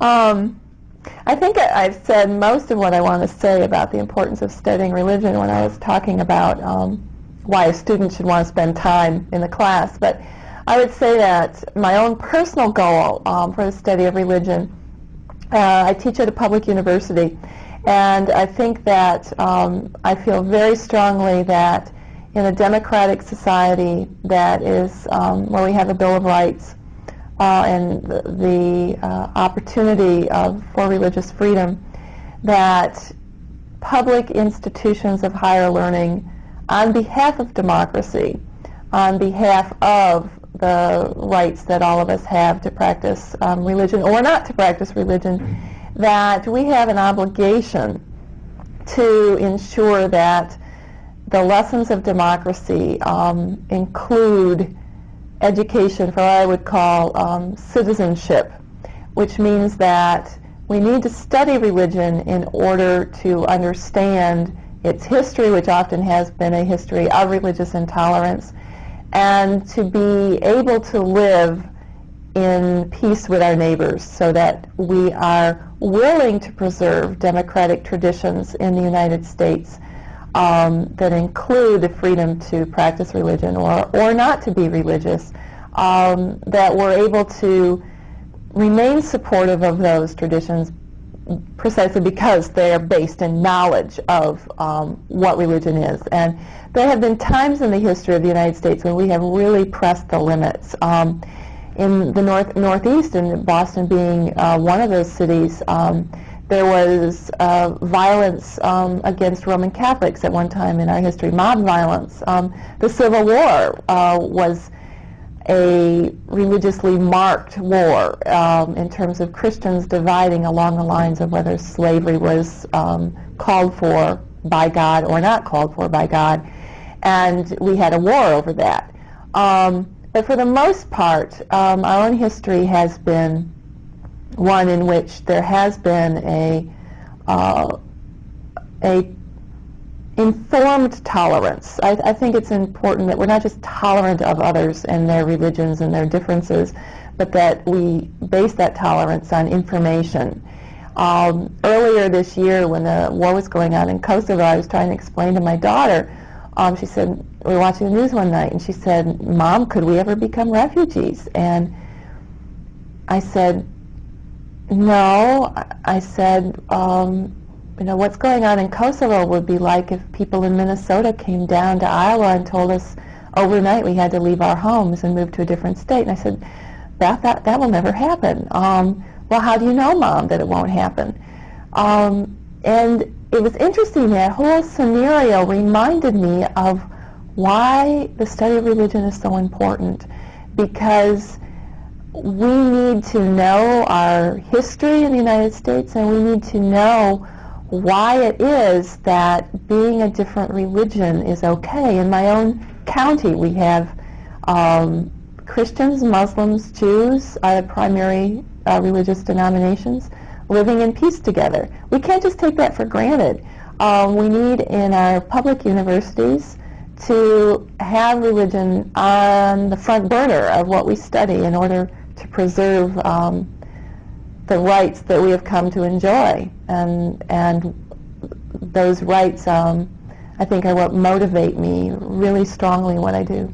I think I've said most of what I want to say about the importance of studying religion when I was talking about why a student should want to spend time in the class. But I would say that my own personal goal for the study of religion, I teach at a public university, and I think that I feel very strongly that in a democratic society that is where we have a Bill of Rights and the opportunity for religious freedom, that public institutions of higher learning, on behalf of democracy, on behalf of the rights that all of us have to practice religion or not to practice religion, that we have an obligation to ensure that the lessons of democracy include education for what I would call citizenship, which means that we need to study religion in order to understand its history, which often has been a history of religious intolerance, and to be able to live in peace with our neighbors so that we are willing to preserve democratic traditions in the United States that include the freedom to practice religion or not to be religious, that we're able to remain supportive of those traditions precisely because they are based in knowledge of what religion is. And there have been times in the history of the United States when we have really pressed the limits. In the Northeast, and Boston being one of those cities, there was violence against Roman Catholics at one time in our history, mob violence. The Civil War was a religiously marked war in terms of Christians dividing along the lines of whether slavery was called for by God or not called for by God. And we had a war over that. But for the most part, our own history has been one in which there has been a informed tolerance. I think it's important that we're not just tolerant of others and their religions and their differences, but that we base that tolerance on information. Earlier this year, when the war was going on in Kosovo, I was trying to explain to my daughter, she said, we were watching the news one night, and she said, "Mom, could we ever become refugees?" And I said, "No." I said, you know, what's going on in Kosovo would be like if people in Minnesota came down to Iowa and told us overnight we had to leave our homes and move to a different state. And I said, that will never happen. Well, how do you know, Mom, that it won't happen? And it was interesting, that whole scenario reminded me of why the study of religion is so important, because we need to know our history in the United States, and we need to know why it is that being a different religion is okay. In my own county, we have Christians, Muslims, Jews, are the primary religious denominations, living in peace together. We can't just take that for granted. We need in our public universities to have religion on the front burner of what we study in order to preserve the rights that we have come to enjoy. And those rights, I think, are what motivate me really strongly in what I do.